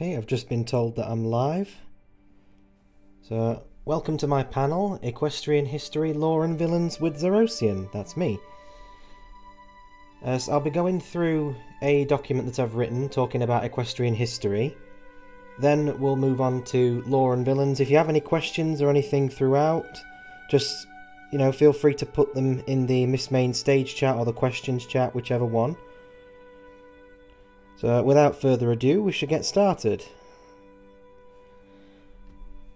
Okay, I've just been told that I'm live. So, welcome to my panel, Equestrian History, Lore and Villains with Zerosian. That's me. So I'll be going through a document that I've written talking about equestrian history. Then we'll move on to Lore and Villains. If you have any questions or anything throughout, just, feel free to put them in the Miss Main stage chat or the questions chat, whichever one. So, without further ado, we should get started.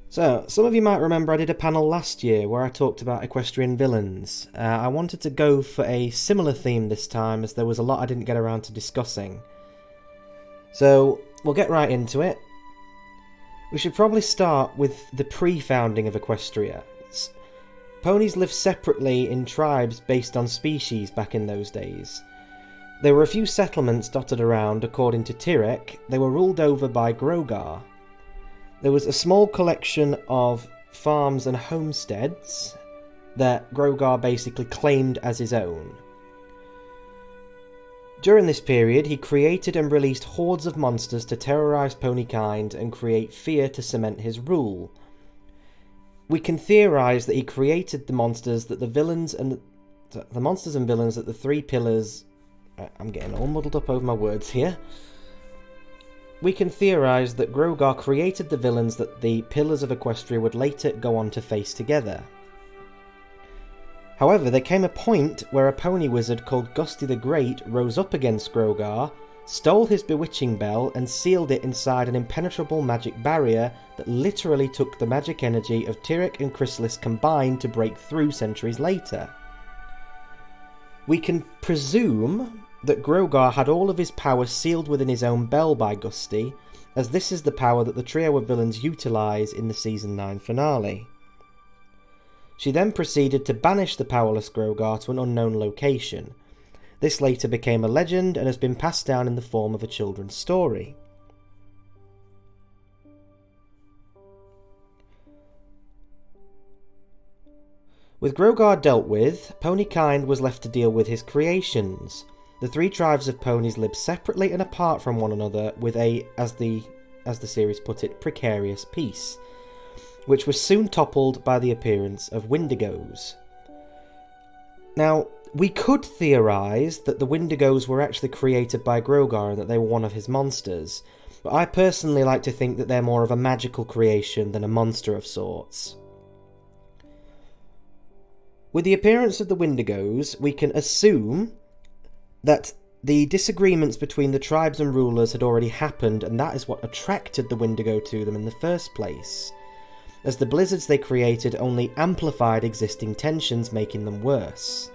So, some of you might remember I did a panel last year where I talked about equestrian villains. I wanted to go for a similar theme this time, as there was a lot I didn't get around to discussing. So, we'll get right into it. We should probably start with the pre-founding of Equestria. Ponies lived separately in tribes based on species back in those days. There were a few settlements dotted around. According to Tyrek, they were ruled over by Grogar. There was a small collection of farms and homesteads that Grogar basically claimed as his own. During this period, he created and released hordes of monsters to terrorise ponykind and create fear to cement his rule. We can theorise that he created the monsters and villains that the three pillars... I'm getting all muddled up over my words here. We can theorise that Grogar created the villains that the pillars of Equestria would later go on to face together. However, there came a point where a pony wizard called Gusty the Great rose up against Grogar, stole his bewitching bell and sealed it inside an impenetrable magic barrier that literally took the magic energy of Tyrek and Chrysalis combined to break through centuries later. We can presume that Grogar had all of his power sealed within his own bell by Gusty, as this is the power that the trio of villains utilise in the Season 9 finale. She then proceeded to banish the powerless Grogar to an unknown location. This later became a legend and has been passed down in the form of a children's story. With Grogar dealt with, ponykind was left to deal with his creations. The three tribes of ponies lived separately and apart from one another with a, as the series put it, precarious peace, which was soon toppled by the appearance of Wendigos. Now, we could theorise that the Wendigos were actually created by Grogar and that they were one of his monsters, but I personally like to think that they're more of a magical creation than a monster of sorts. With the appearance of the Wendigos, we can assume that the disagreements between the tribes and rulers had already happened, and that is what attracted the Wendigo to them in the first place, as the blizzards they created only amplified existing tensions, making them worse.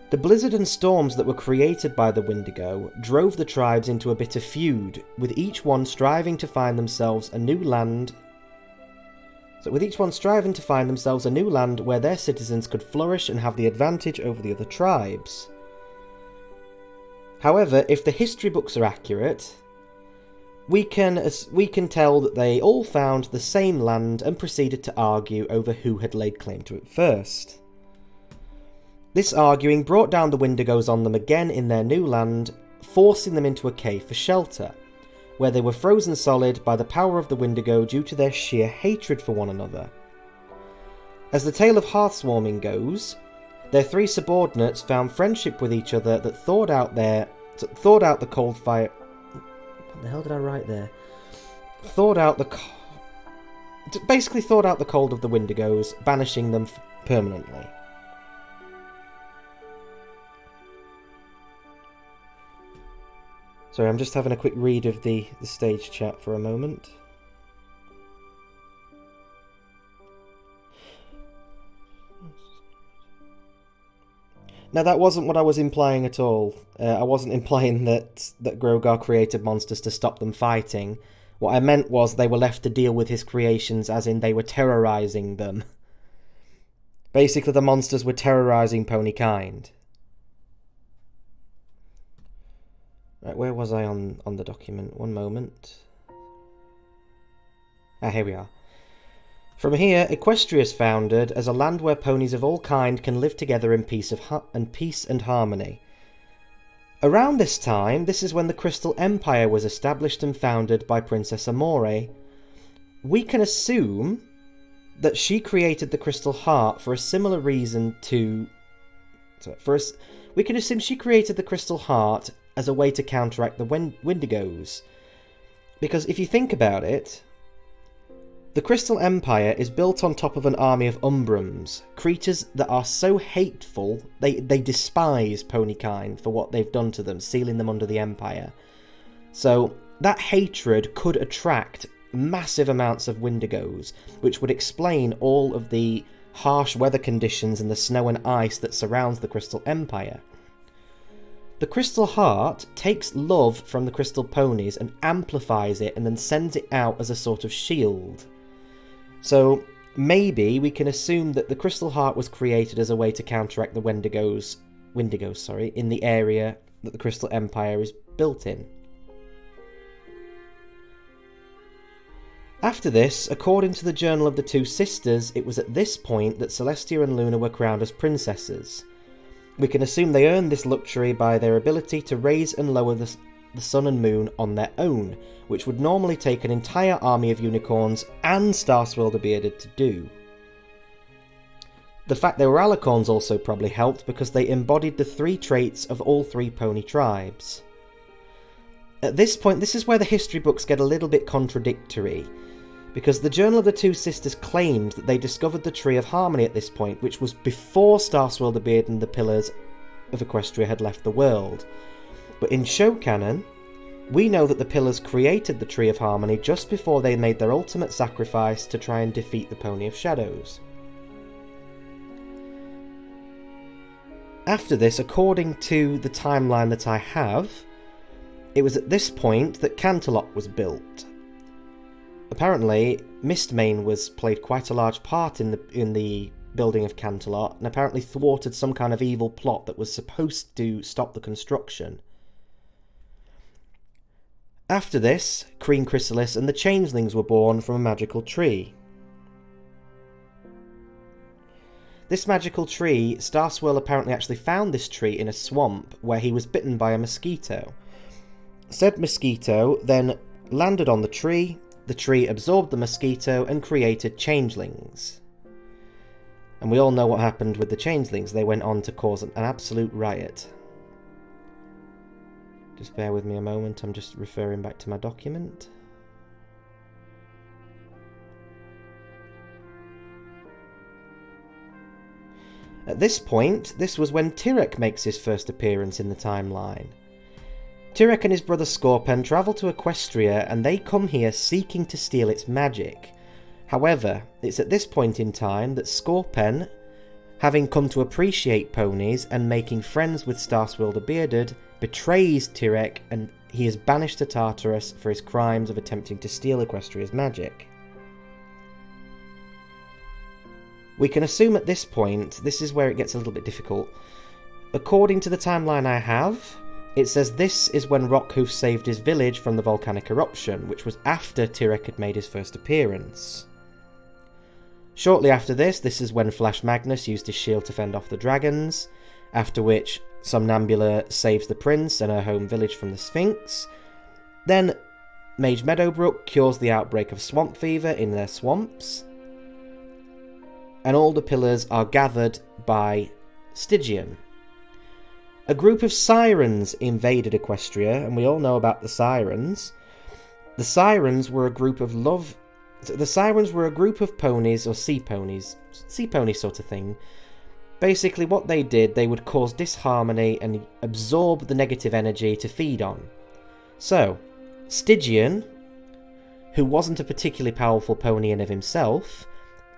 The blizzard and storms that were created by the Wendigo drove the tribes into a bitter feud, with each one striving to find themselves a new land where their citizens could flourish and have the advantage over the other tribes. However, if the history books are accurate, we can tell that they all found the same land and proceeded to argue over who had laid claim to it first. This arguing brought down the Wendigos on them again in their new land, forcing them into a cave for shelter, where they were frozen solid by the power of the Wendigo due to their sheer hatred for one another. As the tale of Hearthswarming goes, their three subordinates found friendship with each other that thawed out the cold fire... What the hell did I write there? Basically thawed out the cold of the Wendigos, banishing them permanently. Sorry, I'm just having a quick read of the stage chat for a moment. Now, that wasn't what I was implying at all. I wasn't implying that Grogar created monsters to stop them fighting. What I meant was they were left to deal with his creations, as in they were terrorising them. Basically, the monsters were terrorising ponykind. Right, where was I on the document? One moment. Here we are. From here, Equestria is founded as a land where ponies of all kind can live together in peace and harmony. Around this time, this is when the Crystal Empire was established and founded by Princess Amore. We can assume that she created the Crystal Heart for a similar reason to... we can assume she created the Crystal Heart as a way to counteract the Wendigos. Because if you think about it, the Crystal Empire is built on top of an army of Umbrums, creatures that are so hateful, they despise PonyCon for what they've done to them, sealing them under the Empire. So that hatred could attract massive amounts of Wendigos, which would explain all of the harsh weather conditions and the snow and ice that surrounds the Crystal Empire. The Crystal Heart takes love from the Crystal Ponies and amplifies it and then sends it out as a sort of shield. So maybe we can assume that the Crystal Heart was created as a way to counteract the Wendigos in the area that the Crystal Empire is built in. After this, according to the Journal of the Two Sisters, it was at this point that Celestia and Luna were crowned as princesses. We can assume they earned this luxury by their ability to raise and lower the sun and moon on their own, which would normally take an entire army of unicorns and Starswill the Bearded to do. The fact they were alicorns also probably helped because they embodied the 3 traits of all 3 pony tribes. At this point, this is where the history books get a little bit contradictory, because the Journal of the Two Sisters claims that they discovered the Tree of Harmony at this point, which was before Starswill the Bearded and the Pillars of Equestria had left the world. But in show canon, we know that the Pillars created the Tree of Harmony just before they made their ultimate sacrifice to try and defeat the Pony of Shadows. After this, according to the timeline that I have, it was at this point that Canterlot was built. Apparently, Mistmane played quite a large part in the building of Canterlot, and apparently thwarted some kind of evil plot that was supposed to stop the construction. After this, Queen Chrysalis and the Changelings were born from a magical tree. This magical tree, Starswill apparently actually found this tree in a swamp where he was bitten by a mosquito. Said mosquito then landed on the tree absorbed the mosquito and created changelings. And we all know what happened with the changelings. They went on to cause an absolute riot. Just bear with me a moment, I'm just referring back to my document. At this point, this was when Tyrek makes his first appearance in the timeline. Tyrek and his brother Scorpen travel to Equestria and they come here seeking to steal its magic. However, it's at this point in time that Scorpen, having come to appreciate ponies and making friends with Starswill the Bearded, betrays Tyrek and he is banished to Tartarus for his crimes of attempting to steal Equestria's magic. We can assume at this point, this is where it gets a little bit difficult. According to the timeline I have, it says this is when Rockhoof saved his village from the volcanic eruption, which was after Tyrek had made his first appearance. Shortly after this is when Flash Magnus used his shield to fend off the dragons, after which Somnambula saves the prince and her home village from the Sphinx. Then Mage Meadowbrook cures the outbreak of swamp fever in their swamps. And all the pillars are gathered by Stygian. A group of sirens invaded Equestria, and we all know about the sirens. The sirens were a group of ponies, or sea pony sort of thing. Basically what they did, they would cause disharmony and absorb the negative energy to feed on. So, Stygian, who wasn't a particularly powerful pony in of himself,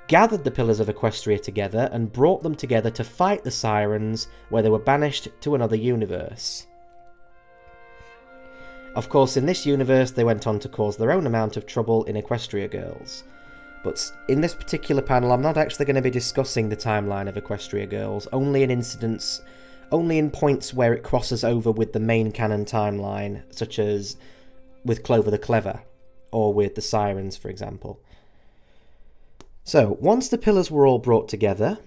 gathered the pillars of Equestria together and brought them together to fight the sirens where they were banished to another universe. Of course, in this universe they went on to cause their own amount of trouble in Equestria Girls. But in this particular panel I'm not actually going to be discussing the timeline of Equestria Girls, only in points where it crosses over with the main canon timeline, such as with Clover the Clever, or with the Sirens for example. So, once the pillars were all brought together,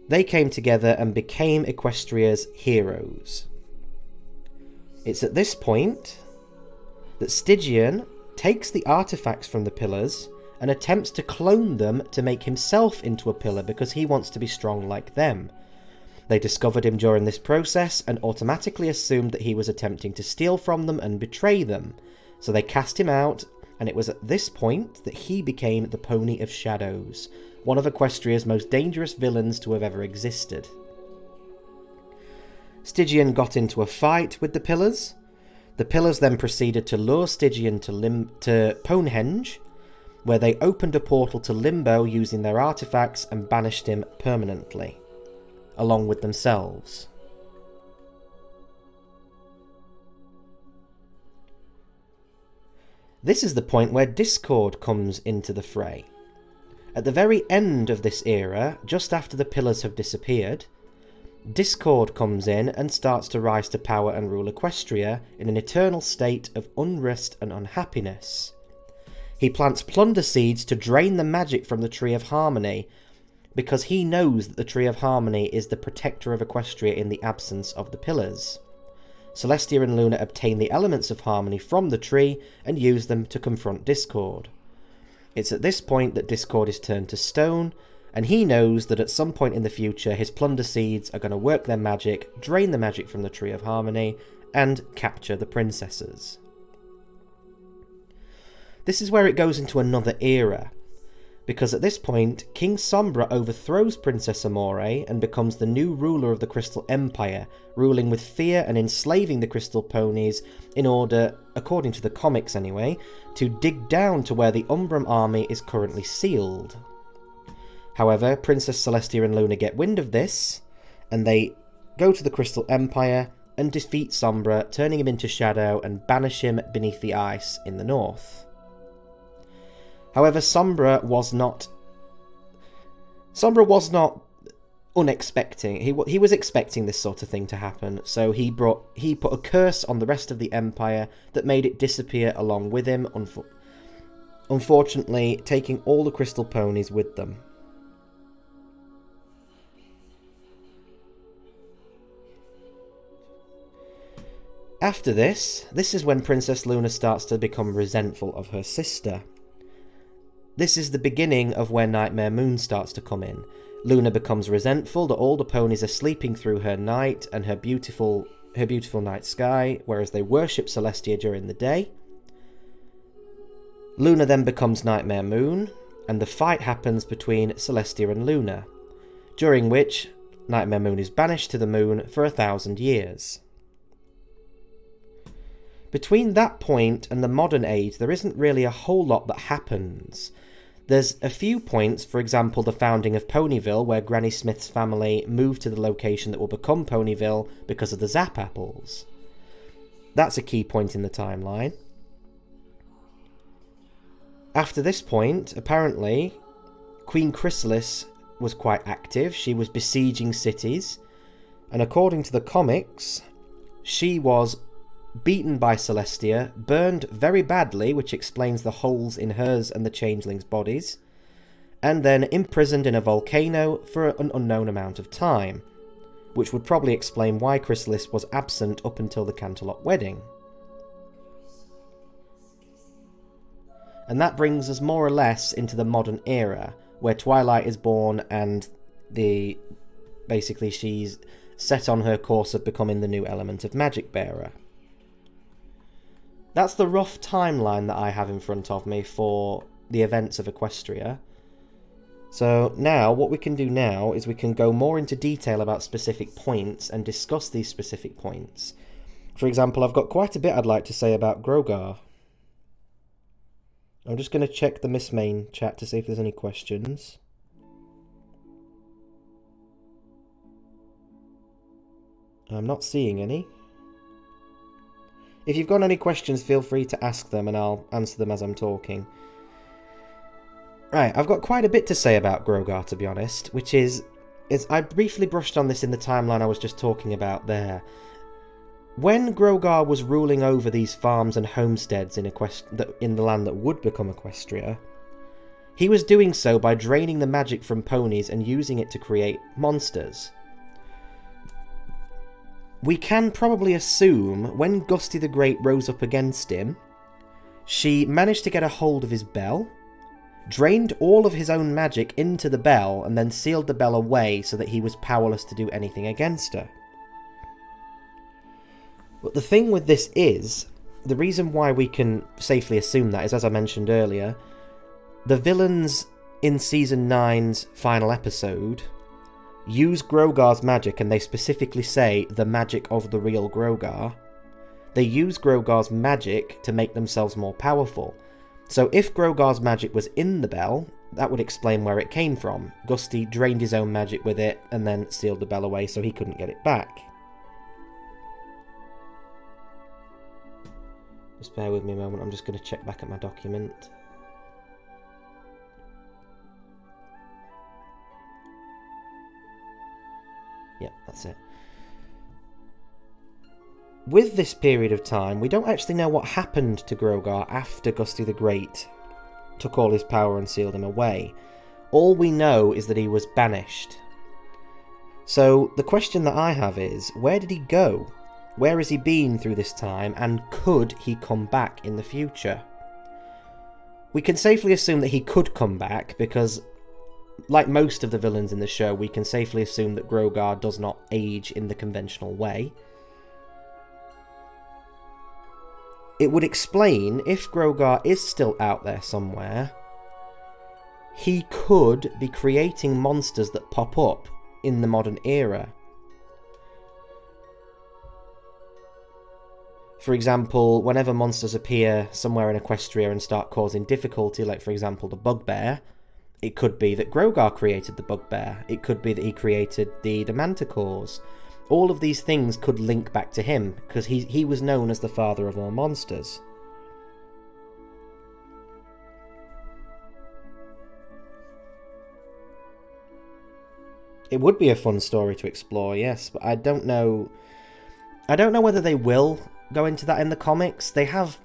they came together and became Equestria's heroes. It's at this point that Stygian takes the artifacts from the pillars and attempts to clone them to make himself into a pillar because he wants to be strong like them. They discovered him during this process and automatically assumed that he was attempting to steal from them and betray them. So they cast him out, and it was at this point that he became the Pony of Shadows, one of Equestria's most dangerous villains to have ever existed. Stygian got into a fight with the pillars. The pillars then proceeded to lure Stygian to Ponehenge, where they opened a portal to Limbo using their artifacts and banished him permanently, along with themselves. This is the point where Discord comes into the fray. At the very end of this era, just after the pillars have disappeared, Discord comes in and starts to rise to power and rule Equestria in an eternal state of unrest and unhappiness. He plants plunder seeds to drain the magic from the Tree of Harmony, because he knows that the Tree of Harmony is the protector of Equestria in the absence of the pillars. Celestia and Luna obtain the elements of harmony from the tree and use them to confront Discord. It's at this point that Discord is turned to stone, and he knows that at some point in the future his plunder seeds are going to work their magic, drain the magic from the Tree of Harmony, and capture the princesses. This is where it goes into another era, because at this point King Sombra overthrows Princess Amore and becomes the new ruler of the Crystal Empire, ruling with fear and enslaving the Crystal Ponies in order, according to the comics anyway, to dig down to where the Umbrum army is currently sealed. However, Princess Celestia and Luna get wind of this, and they go to the Crystal Empire and defeat Sombra, turning him into shadow and banish him beneath the ice in the north. However, Sombra was not unexpecting. He was expecting this sort of thing to happen, so he put a curse on the rest of the Empire that made it disappear along with him, unfortunately taking all the Crystal Ponies with them. After this is when Princess Luna starts to become resentful of her sister. This is the beginning of where Nightmare Moon starts to come in. Luna becomes resentful that all the ponies are sleeping through her night and her beautiful night sky, whereas they worship Celestia during the day. Luna then becomes Nightmare Moon, and the fight happens between Celestia and Luna, during which Nightmare Moon is banished to the moon for 1,000 years. Between that point and the modern age, there isn't really a whole lot that happens. There's a few points, for example the founding of Ponyville, where Granny Smith's family moved to the location that will become Ponyville because of the Zap Apples. That's a key point in the timeline. After this point, apparently, Queen Chrysalis was quite active. She was besieging cities, and according to the comics, she was beaten by Celestia, burned very badly, which explains the holes in hers and the Changelings' bodies, and then imprisoned in a volcano for an unknown amount of time, which would probably explain why Chrysalis was absent up until the Canterlot wedding. And that brings us more or less into the modern era, where Twilight is born and basically she's set on her course of becoming the new element of Magic Bearer. That's the rough timeline that I have in front of me for the events of Equestria. So now, what we can do now is we can go more into detail about specific points and discuss these specific points. For example, I've got quite a bit I'd like to say about Grogar. I'm just going to check the Miss Main chat to see if there's any questions. I'm not seeing any. If you've got any questions, feel free to ask them and I'll answer them as I'm talking. Right, I've got quite a bit to say about Grogar, to be honest, which is I briefly brushed on this in the timeline I was just talking about there. When Grogar was ruling over these farms and homesteads in the land that would become Equestria, he was doing so by draining the magic from ponies and using it to create monsters. we can probably assume when Gusty the Great rose up against him, she managed to get a hold of his bell, drained all of his own magic into the bell, and then sealed the bell away so that he was powerless to do anything against her. But the thing with this is, the reason why we can safely assume that is, as I mentioned earlier, the villains in Season 9's final episode use Grogar's magic, and they specifically say the magic of the real Grogar. They use Grogar's magic to make themselves more powerful. So if Grogar's magic was in the bell, that would explain where it came from. Gusty drained his own magic with it and then sealed the bell away so he couldn't get it back. Just bear with me a moment, I'm just going to check back at my document. Yep, that's it. With this period of time, we don't actually know what happened to Grogar after Gusty the Great took all his power and sealed him away. All we know is that he was banished. So the question that I have is, where did he go? Where has he been through this time, and could he come back in the future? We can safely assume that he could come back because, like most of the villains in the show, we can safely assume that Grogar does not age in the conventional way. It would explain, if Grogar is still out there somewhere, he could be creating monsters that pop up in the modern era. For example, whenever monsters appear somewhere in Equestria and start causing difficulty, like for example the Bugbear, it could be that Grogar created the Bugbear. It could be that he created the Manticores. All of these things could link back to him, because he was known as the father of all monsters. It would be a fun story to explore, yes, but I don't know whether they will go into that in the comics. They have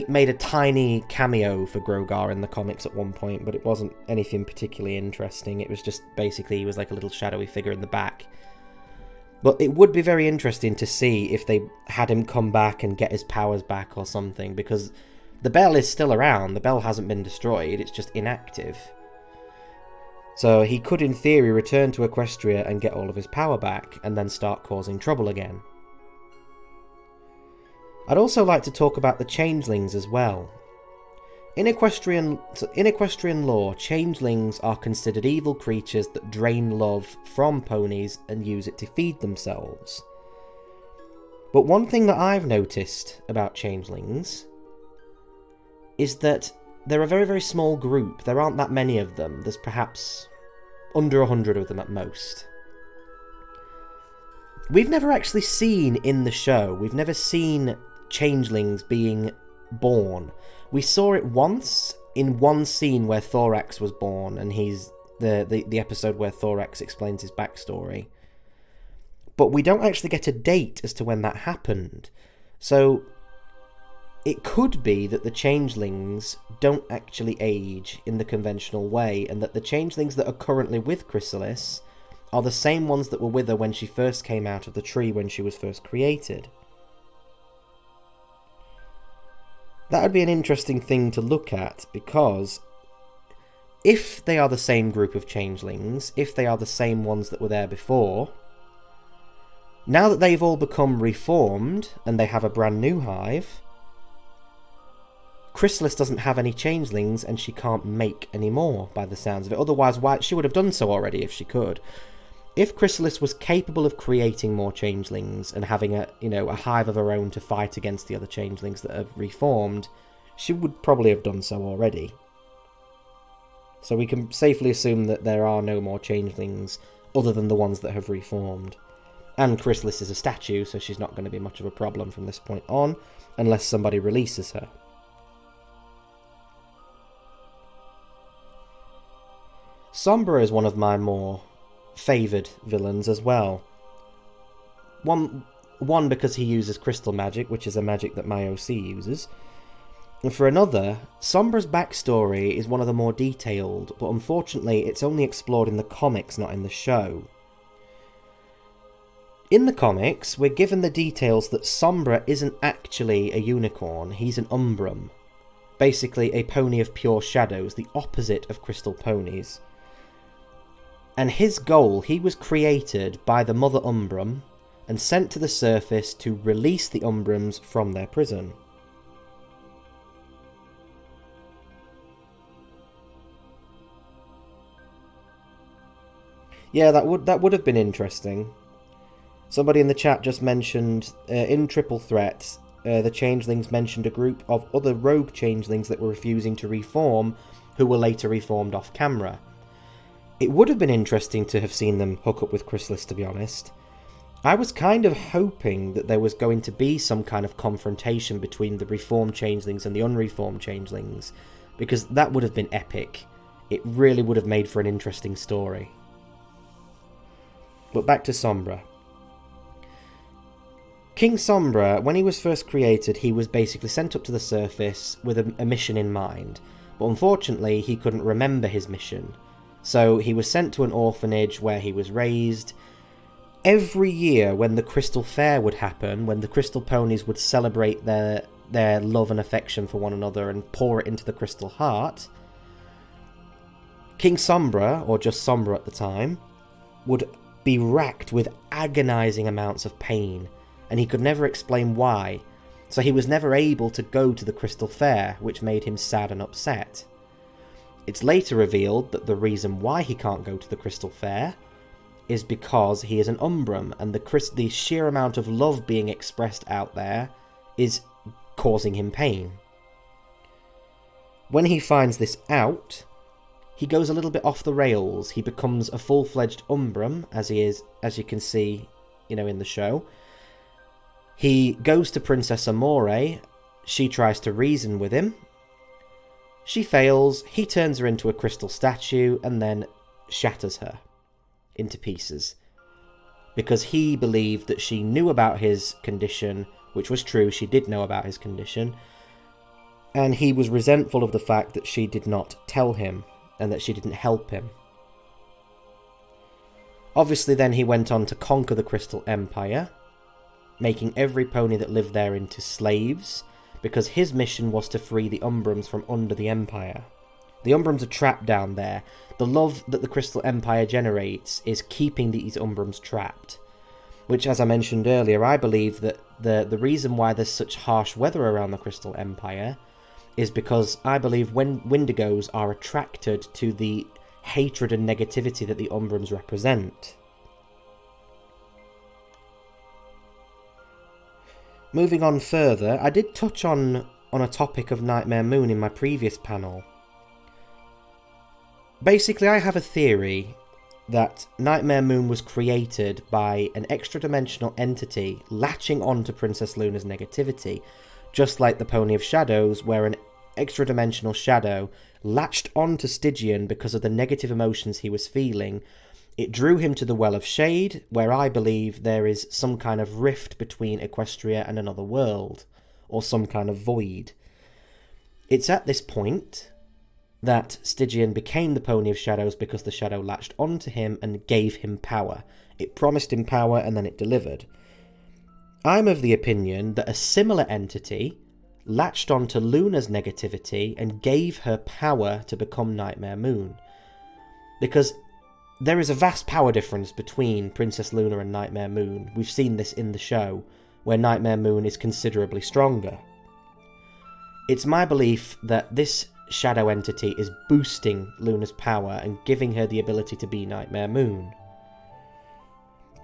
made a tiny cameo for Grogar in the comics at one point, but it wasn't anything particularly interesting. It was just basically he was like a little shadowy figure in the back. But it would be very interesting to see if they had him come back and get his powers back or something, because the bell is still around. The bell hasn't been destroyed, it's just inactive. So he could, in theory, return to Equestria and get all of his power back, and then start causing trouble again. I'd also like to talk about the Changelings as well. In Equestrian lore, Changelings are considered evil creatures that drain love from ponies and use it to feed themselves. But one thing that I've noticed about Changelings is that they're a very, very small group. There aren't that many of them. There's perhaps under 100 of them at most. We've never actually seen in the show, we've never seen Changelings being born. We saw it once in one scene where Thorax was born, and he's the episode where Thorax explains his backstory. But we don't actually get a date as to when that happened. So it could be that the Changelings don't actually age in the conventional way, and that the Changelings that are currently with Chrysalis are the same ones that were with her when she first came out of the tree when she was first created. That would be an interesting thing to look at, because if they are the same group of Changelings, if they are the same ones that were there before, now that they've all become reformed and they have a brand new hive, Chrysalis doesn't have any Changelings and she can't make any more by the sounds of it. Otherwise, why she would have done so already if she could. If Chrysalis was capable of creating more Changelings and having a hive of her own to fight against the other Changelings that have reformed, she would probably have done so already. So we can safely assume that there are no more Changelings other than the ones that have reformed. And Chrysalis is a statue, so she's not going to be much of a problem from this point on, unless somebody releases her. Sombra is one of my more favoured villains as well. One because he uses crystal magic, which is a magic that my OC uses. And for another, Sombra's backstory is one of the more detailed, but unfortunately it's only explored in the comics, not in the show. In the comics, we're given the details that Sombra isn't actually a unicorn, he's an umbrum. Basically a pony of pure shadows, the opposite of crystal ponies. And his goal, he was created by the mother umbrum and sent to the surface to release the umbrums from their prison. Yeah, that would have been interesting. Somebody in the chat just mentioned, in Triple Threat, the Changelings mentioned a group of other rogue Changelings that were refusing to reform, who were later reformed off camera. It would have been interesting to have seen them hook up with Chrysalis, to be honest. I was kind of hoping that there was going to be some kind of confrontation between the reformed Changelings and the unreformed Changelings, because that would have been epic. It really would have made for an interesting story. But back to Sombra. King Sombra, when he was first created, he was basically sent up to the surface with a mission in mind. But unfortunately, he couldn't remember his mission. So he was sent to an orphanage where he was raised. Every year when the Crystal Fair would happen, when the Crystal Ponies would celebrate their love and affection for one another and pour it into the Crystal Heart, King Sombra, or just Sombra at the time, would be racked with agonizing amounts of pain, and he could never explain why, so he was never able to go to the Crystal Fair, which made him sad and upset. It's later revealed that the reason why he can't go to the Crystal Fair is because he is an umbrum, and the sheer amount of love being expressed out there is causing him pain. When he finds this out, he goes a little bit off the rails. He becomes a full-fledged umbrum, as he is, as you can see, in the show. He goes to Princess Amore. She tries to reason with him. She fails. He turns her into a crystal statue and then shatters her into pieces, because he believed that she knew about his condition, which was true. She did know about his condition, and he was resentful of the fact that she did not tell him and that she didn't help him. Obviously then he went on to conquer the Crystal Empire, making every pony that lived there into slaves, because his mission was to free the Umbrums from under the Empire. The Umbrums are trapped down there. The love that the Crystal Empire generates is keeping these Umbrums trapped, which, as I mentioned earlier, I believe that the reason why there's such harsh weather around the Crystal Empire is because I believe when Wendigos are attracted to the hatred and negativity that the Umbrums represent. Moving on further, I did touch on a topic of Nightmare Moon in my previous panel. Basically, I have a theory that Nightmare Moon was created by an extra-dimensional entity latching onto Princess Luna's negativity, just like the Pony of Shadows, where an extra-dimensional shadow latched onto Stygian because of the negative emotions he was feeling. It drew him to the Well of Shade, where I believe there is some kind of rift between Equestria and another world, or some kind of void. It's at this point that Stygian became the Pony of Shadows because the shadow latched onto him and gave him power. It promised him power and then it delivered. I'm of the opinion that a similar entity latched onto Luna's negativity and gave her power to become Nightmare Moon. Because there is a vast power difference between Princess Luna and Nightmare Moon. We've seen this in the show, where Nightmare Moon is considerably stronger. It's my belief that this shadow entity is boosting Luna's power and giving her the ability to be Nightmare Moon.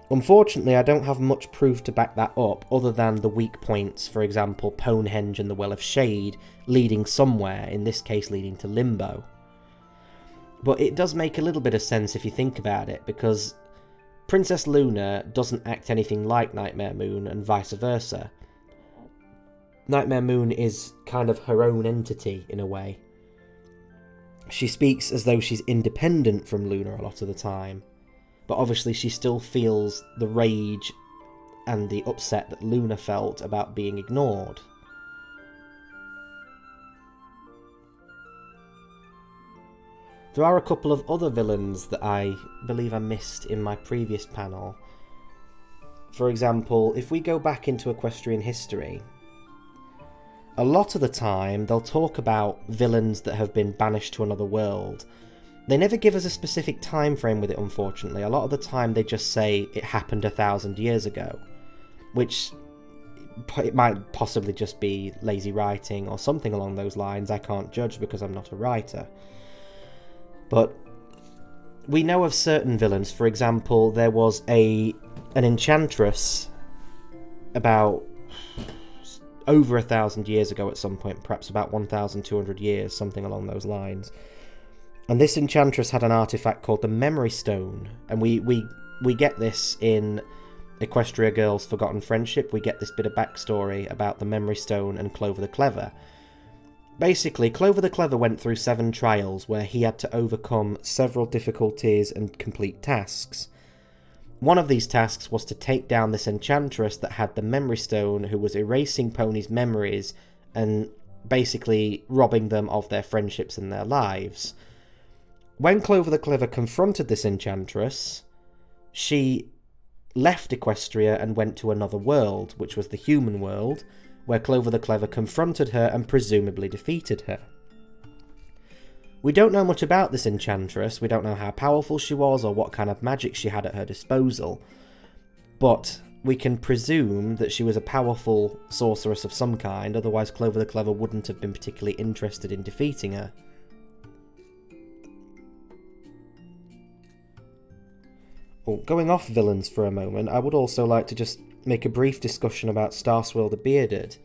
Unfortunately, I don't have much proof to back that up, other than the weak points, for example, Ponehenge and the Well of Shade, leading somewhere, in this case leading to Limbo. But it does make a little bit of sense if you think about it, because Princess Luna doesn't act anything like Nightmare Moon, and vice versa. Nightmare Moon is kind of her own entity, in a way. She speaks as though she's independent from Luna a lot of the time, but obviously she still feels the rage and the upset that Luna felt about being ignored. There are a couple of other villains that I believe I missed in my previous panel. for example, if we go back into Equestrian history, a lot of the time they'll talk about villains that have been banished to another world. They never give us a specific time frame with it, unfortunately. A lot of the time they just say it happened 1,000 years ago, which it might possibly just be lazy writing or something along those lines. I can't judge because I'm not a writer. But we know of certain villains. For example, there was an enchantress about over 1,000 years ago at some point, perhaps about 1,200 years, something along those lines. And this enchantress had an artifact called the Memory Stone, and we get this in Equestria Girl's Forgotten Friendship. We get this bit of backstory about the Memory Stone and Clover the Clever. Basically, Clover the Clever went through 7 trials where he had to overcome several difficulties and complete tasks. One of these tasks was to take down this enchantress that had the Memory Stone, who was erasing Pony's memories and basically robbing them of their friendships and their lives. When Clover the Clever confronted this enchantress, she left Equestria and went to another world, which was the human world, where Clover the Clever confronted her and presumably defeated her. We don't know much about this enchantress. We don't know how powerful she was or what kind of magic she had at her disposal, but we can presume that she was a powerful sorceress of some kind, otherwise Clover the Clever wouldn't have been particularly interested in defeating her. Well, going off villains for a moment, I would also like to just make a brief discussion about Starswill the Bearded.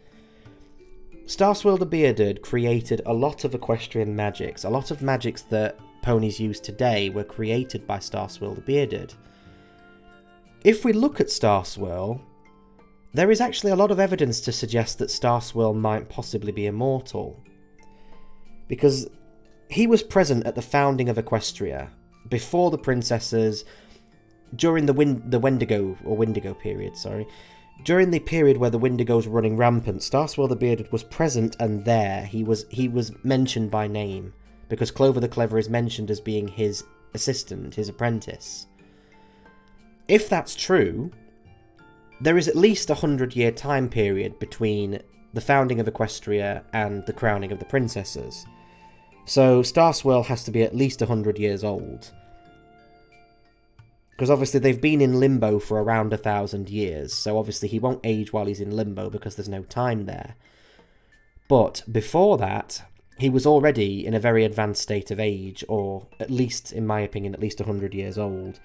Starswill the Bearded created a lot of equestrian magics. A lot of magics that ponies use today were created by Starswill the Bearded. If we look at Starswill, there is actually a lot of evidence to suggest that Starswill might possibly be immortal, because he was present at the founding of Equestria, before the princesses, during the Wendigo period, During the period where the Wendigos were running rampant, Starswill the Bearded was present and there. He was mentioned by name, because Clover the Clever is mentioned as being his assistant, his apprentice. If that's true, there is at least a 100-year time period between the founding of Equestria and the crowning of the princesses. So Starswill has to be at least 100 years old. Because obviously they've been in limbo for around 1,000 years, so obviously he won't age while he's in limbo because there's no time there. But before that, he was already in a very advanced state of age, or at least, in my opinion, at least 100 years old.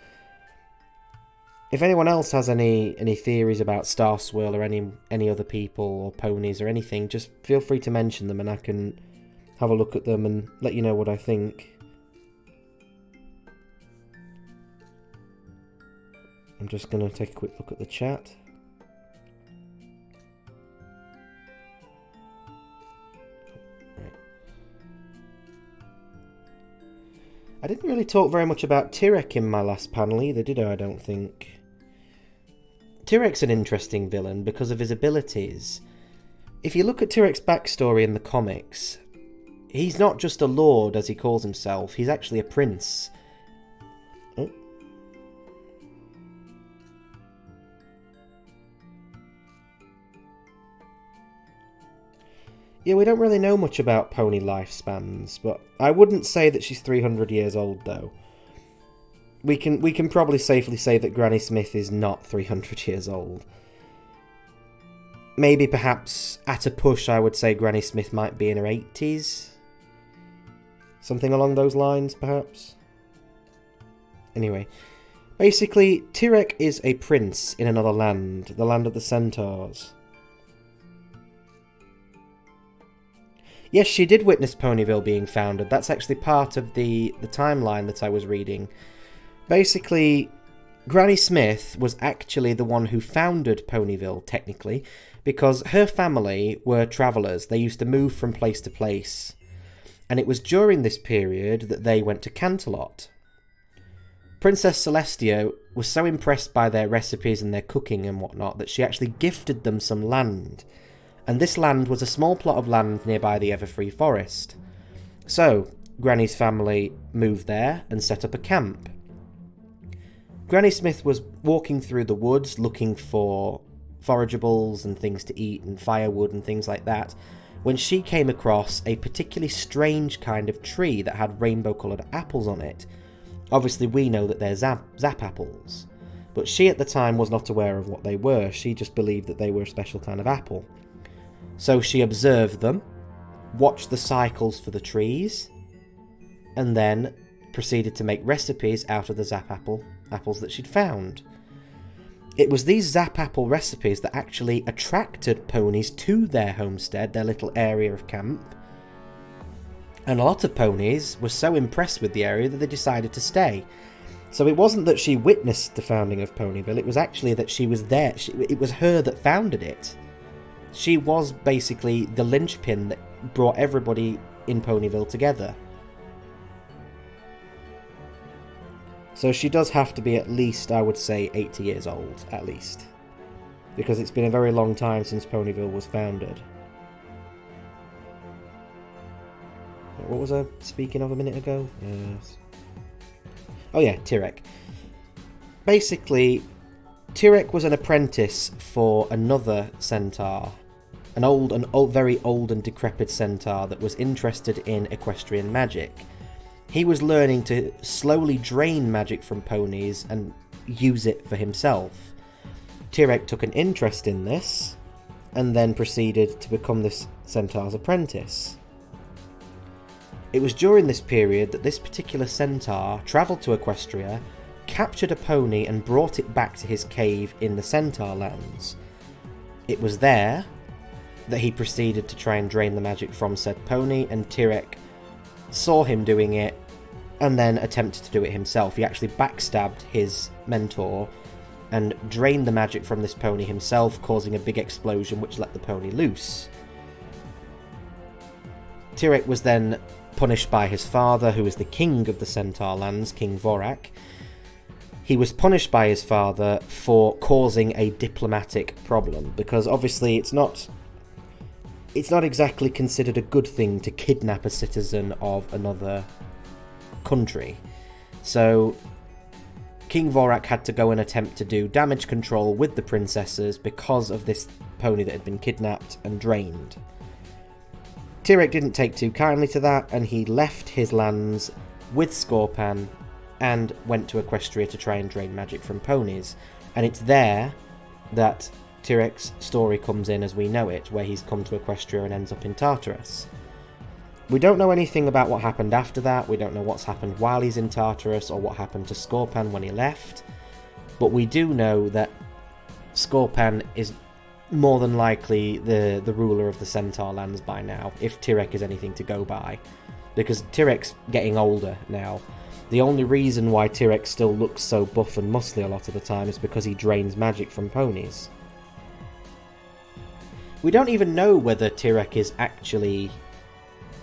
If anyone else has any theories about Starswill or any other people or ponies or anything, just feel free to mention them and I can have a look at them and let you know what I think. I'm just going to take a quick look at the chat. Right. I didn't really talk very much about Tyrek in my last panel either, did I don't think? Tyrek's an interesting villain because of his abilities. If you look at Tyrek's backstory in the comics, he's not just a lord as he calls himself, he's actually a prince. Oh. Yeah, we don't really know much about pony lifespans, but I wouldn't say that she's 300 years old, though. We can probably safely say that Granny Smith is not 300 years old. Maybe, perhaps, at a push, I would say Granny Smith might be in her 80s? Something along those lines, perhaps? Anyway, basically, Tyrek is a prince in another land, the land of the Centaurs. Yes, she did witness Ponyville being founded. That's actually part of the timeline that I was reading. Basically, Granny Smith was actually the one who founded Ponyville, technically, because her family were travellers. They used to move from place to place. And it was during this period that they went to Canterlot. Princess Celestia was so impressed by their recipes and their cooking and whatnot that she actually gifted them some land. And this land was a small plot of land nearby the Everfree Forest. So, Granny's family moved there and set up a camp. Granny Smith was walking through the woods looking for forageables and things to eat and firewood and things like that, when she came across a particularly strange kind of tree that had rainbow-coloured apples on it. Obviously we know that they're zap apples, but she at the time was not aware of what they were. She just believed that they were a special kind of apple. So she observed them, watched the cycles for the trees, and then proceeded to make recipes out of the zap apples that she'd found. It was these zap apple recipes that actually attracted ponies to their homestead, their little area of camp. And a lot of ponies were so impressed with the area that they decided to stay. So it wasn't that she witnessed the founding of Ponyville, it was actually that she was there. It was her that founded it. She was basically the linchpin that brought everybody in Ponyville together. So she does have to be at least, I would say, 80 years old, at least. Because it's been a very long time since Ponyville was founded. What was I speaking of a minute ago? Yes. Oh yeah, Tirek. Basically, Tirek was an apprentice for another centaur. An very old and decrepit centaur that was interested in equestrian magic. He was learning to slowly drain magic from ponies and use it for himself. Tirek took an interest in this, and then proceeded to become this centaur's apprentice. It was during this period that this particular centaur travelled to Equestria, captured a pony and brought it back to his cave in the Centaur Lands. It was there that he proceeded to try and drain the magic from said pony, and Tirek saw him doing it and then attempted to do it himself. He actually backstabbed his mentor and drained the magic from this pony himself, causing a big explosion which let the pony loose. Tirek was then punished by his father, who is the king of the Centaur Lands, King Vorak. He was punished by his father for causing a diplomatic problem, because obviously it's not exactly considered a good thing to kidnap a citizen of another country. So King Vorak had to go and attempt to do damage control with the princesses because of this pony that had been kidnapped and drained. Tirek didn't take too kindly to that, and he left his lands with Scorpan and went to Equestria to try and drain magic from ponies. And it's there that Tirek's story comes in as we know it, where he's come to Equestria and ends up in Tartarus. We don't know anything about what happened after that. We don't know what's happened while he's in Tartarus or what happened to Scorpan when he left. But we do know that Scorpan is more than likely the ruler of the Centaur Lands by now, if Tirek is anything to go by. Because Tirek's getting older now. The only reason why Tirek still looks so buff and muscly a lot of the time is because he drains magic from ponies. We don't even know whether Tirek is actually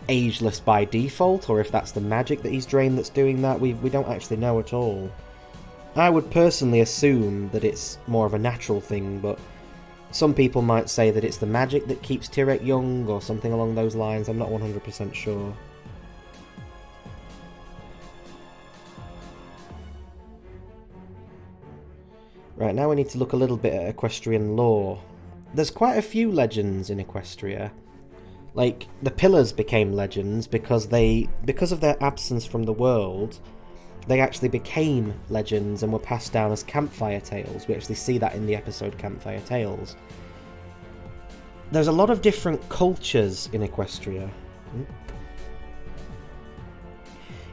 ageless by default, or if that's the magic that he's drained that's doing that. We don't actually know at all. I would personally assume that it's more of a natural thing, but some people might say that it's the magic that keeps Tirek young, or something along those lines. I'm not 100% sure. Right, now we need to look a little bit at equestrian lore. There's quite a few legends in Equestria. Like, the pillars became legends because of their absence from the world, they actually became legends and were passed down as campfire tales. We actually see that in the episode Campfire Tales. There's a lot of different cultures in Equestria.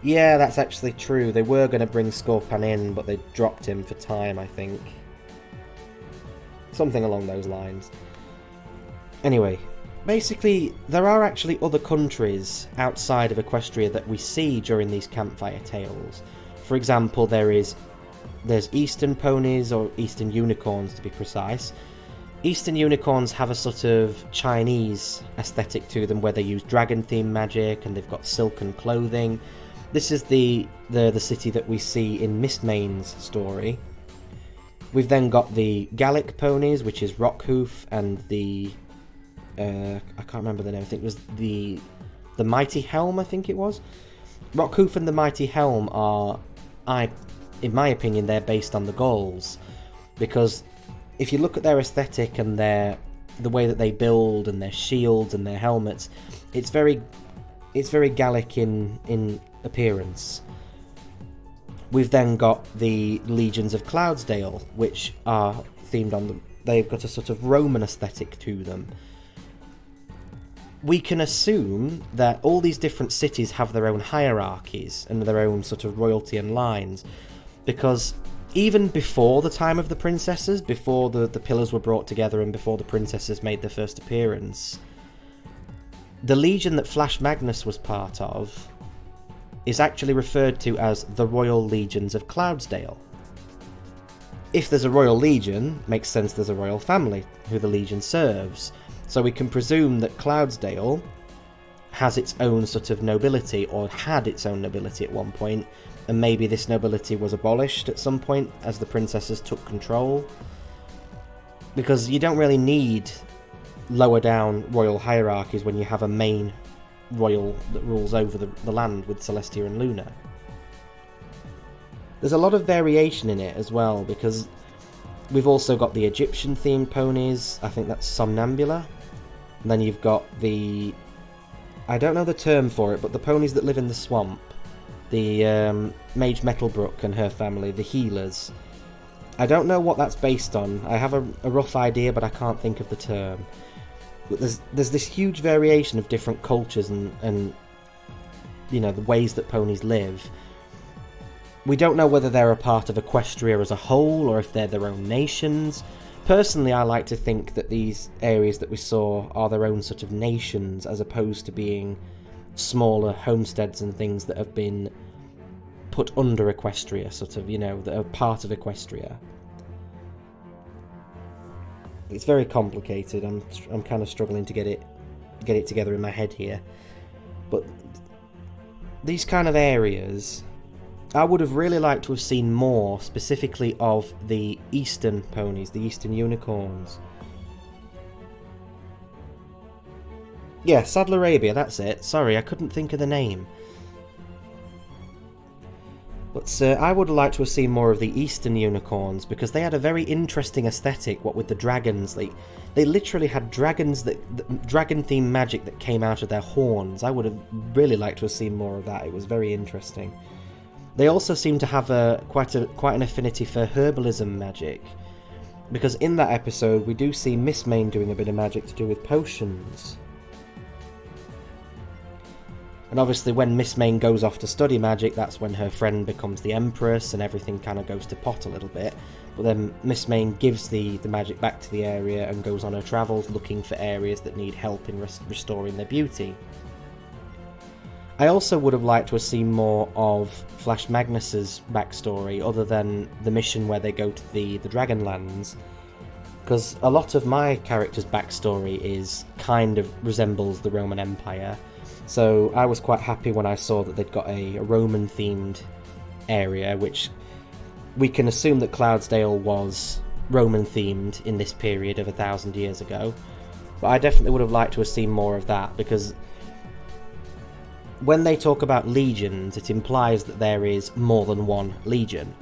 Yeah, that's actually true. They were going to bring Scorpan in, but they dropped him for time, I think. Something along those lines. Anyway, basically, there are actually other countries outside of Equestria that we see during these campfire tales. For example, there's Eastern ponies, or Eastern unicorns to be precise. Eastern unicorns have a sort of Chinese aesthetic to them, where they use dragon-themed magic and they've got silken clothing. This is the city that we see in Mistmane's story. We've then got the Gallic ponies, which is Rockhoof, and the I can't remember the name. I think it was the Mighty Helm. I think it was Rockhoof and the Mighty Helm are, I in my opinion, they're based on the Gauls, because if you look at their aesthetic and the way that they build and their shields and their helmets, it's very Gallic in appearance. We've then got the Legions of Cloudsdale, which are themed on they've got a sort of Roman aesthetic to them. We can assume that all these different cities have their own hierarchies and their own sort of royalty and lines, because even before the time of the princesses, before the pillars were brought together and before the princesses made their first appearance, the legion that Flash Magnus was part of is actually referred to as the Royal Legions of Cloudsdale. If there's a royal legion, makes sense there's a royal family who the legion serves. So we can presume that Cloudsdale has its own sort of nobility, or had its own nobility at one point, and maybe this nobility was abolished at some point as the princesses took control. Because you don't really need lower down royal hierarchies when you have a main royal that rules over the land with Celestia and Luna. There's a lot of variation in it as well, because we've also got the Egyptian themed ponies. I think that's Somnambula. And then you've got the, I don't know the term for it, but the ponies that live in the swamp. The Mage Metalbrook and her family, the Healers. I don't know what that's based on. I have a rough idea, but I can't think of the term. But there's this huge variation of different cultures and you know, the ways that ponies live. We don't know whether they're a part of Equestria as a whole, or if they're their own nations. Personally, I like to think that these areas that we saw are their own sort of nations, as opposed to being smaller homesteads and things that have been put under Equestria, sort of, you know, that are part of Equestria. It's very complicated. I'm kind of struggling to get it together in my head here. But these kind of areas, I would have really liked to have seen more, specifically of the eastern ponies, the eastern unicorns. Yeah, Saddle Arabia, that's it. Sorry, I couldn't think of the name. But I would have liked to have seen more of the eastern unicorns, because they had a very interesting aesthetic, what with the dragons. They literally had dragons, dragon-themed magic that came out of their horns. I would have really liked to have seen more of that. It was very interesting. They also seem to have quite an affinity for herbalism magic, because in that episode we do see Miss Main doing a bit of magic to do with potions. And obviously when Miss Main goes off to study magic, that's when her friend becomes the Empress and everything kind of goes to pot a little bit. But then Miss Main gives the magic back to the area and goes on her travels looking for areas that need help in restoring their beauty. I also would have liked to have seen more of Flash Magnus's backstory, other than the mission where they go to the Dragonlands, because a lot of my character's backstory kind of resembles the Roman Empire. So I was quite happy when I saw that they'd got a Roman-themed area, which we can assume that Cloudsdale was Roman-themed in this period of 1,000 years ago. But I definitely would have liked to have seen more of that, because when they talk about legions, it implies that there is more than one legion.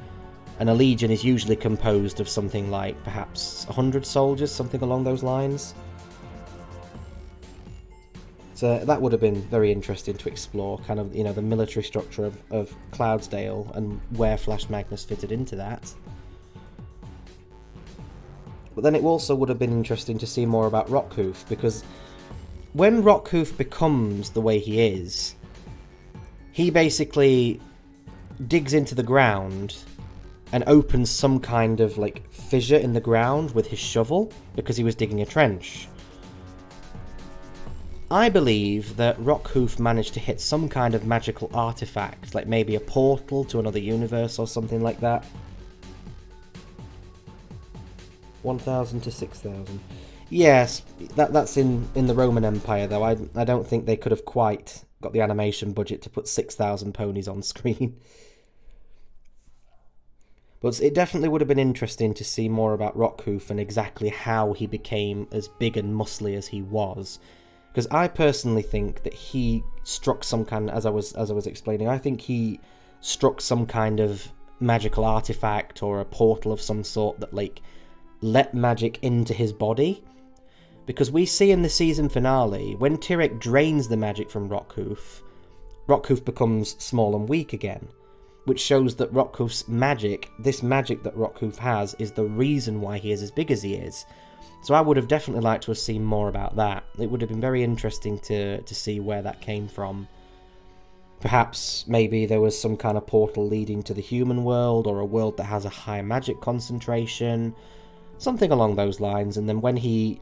And a legion is usually composed of something like perhaps 100 soldiers, something along those lines. So that would have been very interesting to explore, kind of, you know, the military structure of Cloudsdale and where Flash Magnus fitted into that. But then it also would have been interesting to see more about Rockhoof, because when Rockhoof becomes the way he is, he basically digs into the ground and opens some kind of like fissure in the ground with his shovel, because he was digging a trench. I believe that Rockhoof managed to hit some kind of magical artifact, like maybe a portal to another universe or something like that. 1,000 to 6,000. Yes, that's in the Roman Empire, though. I don't think they could have quite got the animation budget to put 6,000 ponies on screen. But it definitely would have been interesting to see more about Rockhoof and exactly how he became as big and muscly as he was. Because I personally think that he struck some kind, as I was explaining, I think he struck some kind of magical artifact or a portal of some sort that like let magic into his body. Because we see in the season finale, when Tyrek drains the magic from Rockhoof, Rockhoof becomes small and weak again, which shows that Rockhoof's magic, this magic that Rockhoof has, is the reason why he is as big as he is. So I would have definitely liked to have seen more about that. It would have been very interesting to see where that came from. Perhaps maybe there was some kind of portal leading to the human world, or a world that has a high magic concentration, something along those lines, and then when he,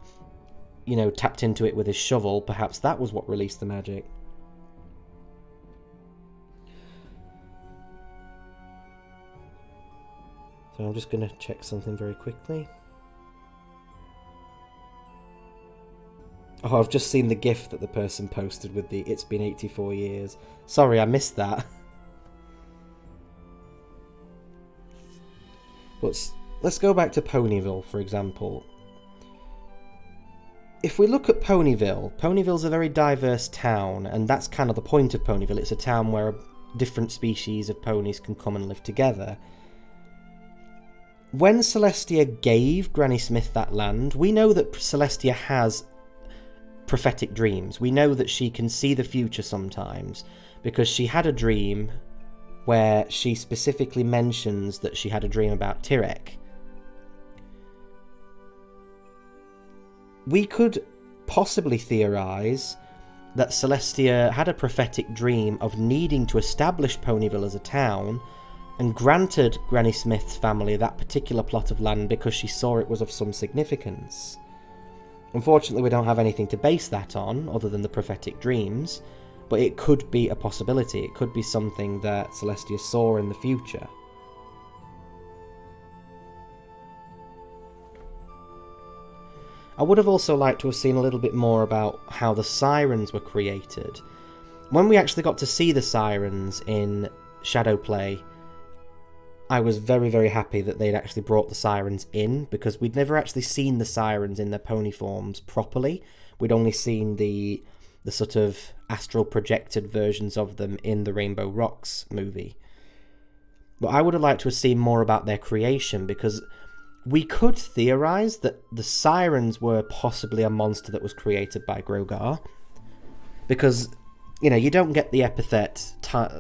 you know, tapped into it with his shovel, perhaps that was what released the magic. So I'm just going to check something very quickly. Oh, I've just seen the GIF that the person posted with the "It's been 84 years." Sorry, I missed that. But let's go back to Ponyville, for example. If we look at Ponyville, Ponyville's a very diverse town, and that's kind of the point of Ponyville. It's a town where different species of ponies can come and live together. When Celestia gave Granny Smith that land, we know that Celestia has prophetic dreams. We know that she can see the future sometimes, because she had a dream where she specifically mentions that she had a dream about Tyrek. We could possibly theorise that Celestia had a prophetic dream of needing to establish Ponyville as a town, and granted Granny Smith's family that particular plot of land because she saw it was of some significance. Unfortunately, we don't have anything to base that on, other than the prophetic dreams, but it could be a possibility. It could be something that Celestia saw in the future. I would have also liked to have seen a little bit more about how the sirens were created. When we actually got to see the sirens in Shadowplay, I was very, very happy that they'd actually brought the sirens in, because we'd never actually seen the sirens in their pony forms properly. We'd only seen the sort of astral projected versions of them in the Rainbow Rocks movie. But I would have liked to have seen more about their creation, because we could theorise that the sirens were possibly a monster that was created by Grogar. Because, you know, you don't get the epithet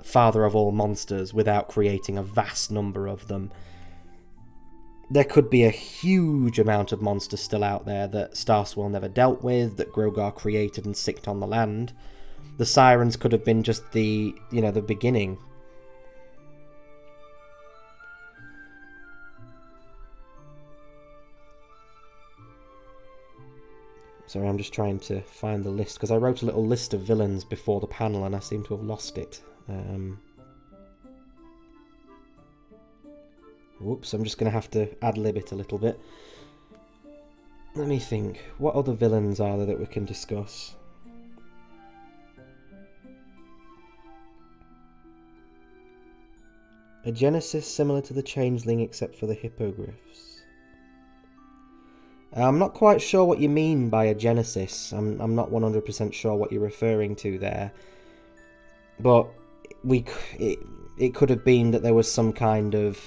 father of all monsters without creating a vast number of them. There could be a huge amount of monsters still out there that Starswill never dealt with, that Grogar created and sicked on the land. The sirens could have been just the, you know, the beginning. Sorry, I'm just trying to find the list, because I wrote a little list of villains before the panel and I seem to have lost it. Whoops, I'm just going to have to ad-lib it a little bit. Let me think. What other villains are there that we can discuss? A Genesis similar to the Changeling except for the Hippogriffs. I'm not quite sure what you mean by a Genesis. I'm not 100% sure what you're referring to there. But it could have been that there was some kind of...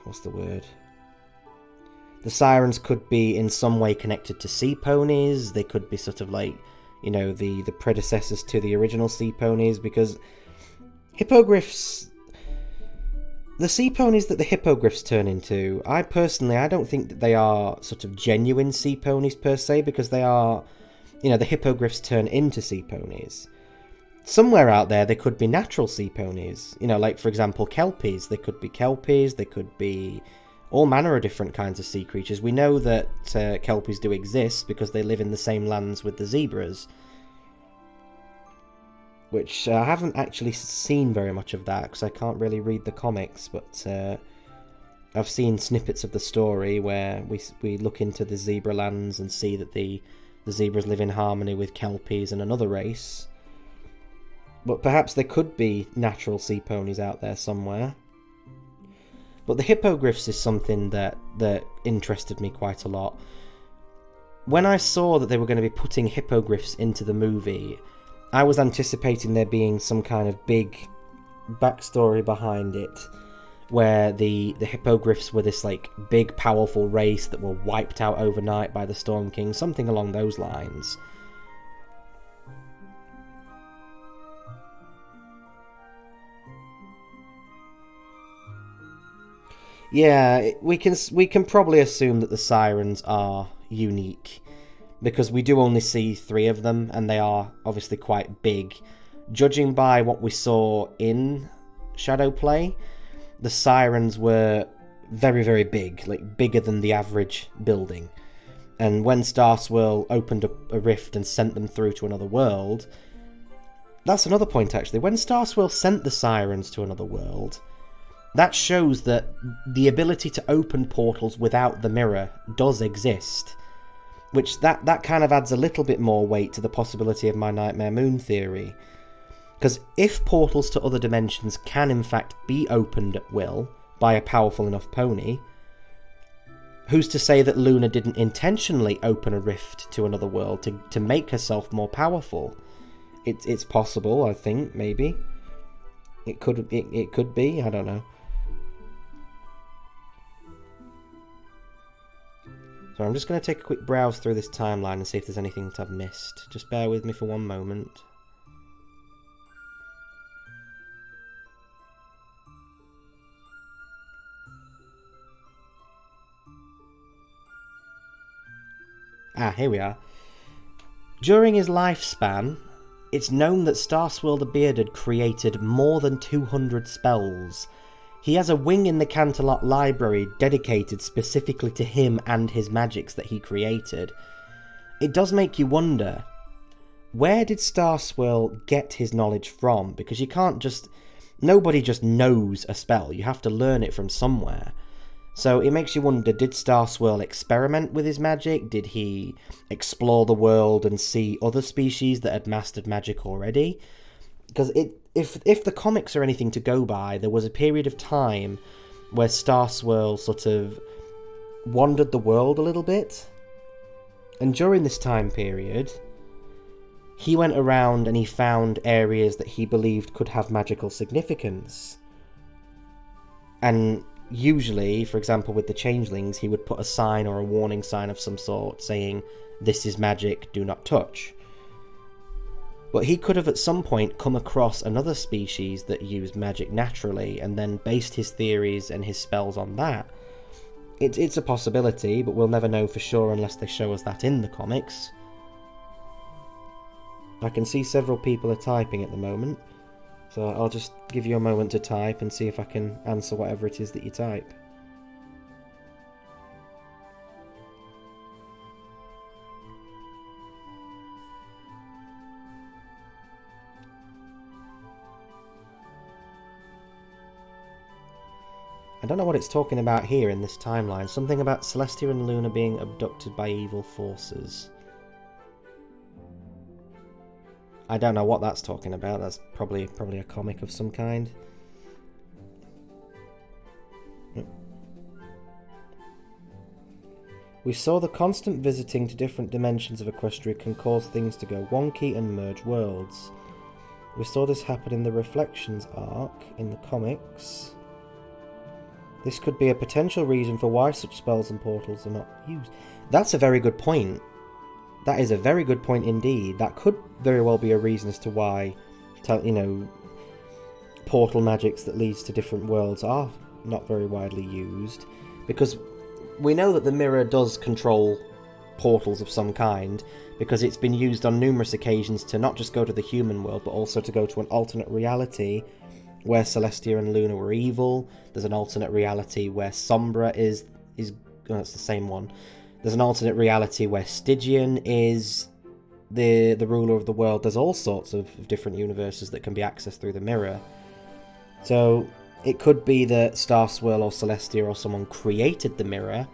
What's the word? The sirens could be in some way connected to sea ponies. They could be sort of like, you know, the predecessors to the original sea ponies, because Hippogriffs... The sea ponies that the Hippogriffs turn into, I don't think that they are sort of genuine sea ponies per se, because they are, you know, the Hippogriffs turn into sea ponies. Somewhere out there, there could be natural sea ponies. You know, like, for example, Kelpies. They could be Kelpies, they could be all manner of different kinds of sea creatures. We know that Kelpies do exist because they live in the same lands with the zebras. Which I haven't actually seen very much of that, because I can't really read the comics, but I've seen snippets of the story where we look into the zebra lands and see that the zebras live in harmony with Kelpies and another race. But perhaps there could be natural sea ponies out there somewhere. But the Hippogriffs is something that interested me quite a lot. When I saw that they were going to be putting Hippogriffs into the movie, I was anticipating there being some kind of big backstory behind it, where the Hippogriffs were this like big powerful race that were wiped out overnight by the Storm King, something along those lines. Yeah, we can probably assume that the sirens are unique, because we do only see 3 of them, and they are obviously quite big. Judging by what we saw in Shadowplay, the sirens were very, very big, like bigger than the average building. And when Starswill opened up a rift and sent them through to another world, that's another point actually. When Starswill sent the sirens to another world, that shows that the ability to open portals without the mirror does exist. Which that kind of adds a little bit more weight to the possibility of my Nightmare Moon theory. Because if portals to other dimensions can in fact be opened at will by a powerful enough pony, who's to say that Luna didn't intentionally open a rift to another world to make herself more powerful? It's possible, I think, maybe. It could be, I don't know. So I'm just going to take a quick browse through this timeline and see if there's anything that I've missed. Just bear with me for one moment. Ah, here we are. During his lifespan, it's known that Starswill the Bearded created more than 200 spells. He has a wing in the Canterlot Library dedicated specifically to him and his magics that he created. It does make you wonder, where did Starswill get his knowledge from? Because you can't just... nobody just knows a spell, you have to learn it from somewhere. So it makes you wonder, did Starswill experiment with his magic? Did he explore the world and see other species that had mastered magic already? Because if the comics are anything to go by, there was a period of time where Starswill sort of wandered the world a little bit. And during this time period, he went around and he found areas that he believed could have magical significance. And usually, for example with the Changelings, he would put a sign or a warning sign of some sort saying, "This is magic, do not touch." But he could have at some point come across another species that used magic naturally and then based his theories and his spells on that. It's a possibility, but we'll never know for sure unless they show us that in the comics. I can see several people are typing at the moment, so I'll just give you a moment to type and see if I can answer whatever it is that you type. I don't know what it's talking about here in this timeline. Something about Celestia and Luna being abducted by evil forces. I don't know what that's talking about. That's probably a comic of some kind. We saw the constant visiting to different dimensions of Equestria can cause things to go wonky and merge worlds. We saw this happen in the Reflections arc in the comics. This could be a potential reason for why such spells and portals are not used. That's a very good point. That is a very good point indeed. That could very well be a reason as to why, portal magics that leads to different worlds are not very widely used. Because we know that the mirror does control portals of some kind, because it's been used on numerous occasions to not just go to the human world, but also to go to an alternate reality where Celestia and Luna were evil. There's an alternate reality where Sombra is it's the same one. There's an alternate reality where Stygian is the ruler of the world. There's all sorts of different universes that can be accessed through the mirror. So it could be that Starswill or Celestia or someone created the mirror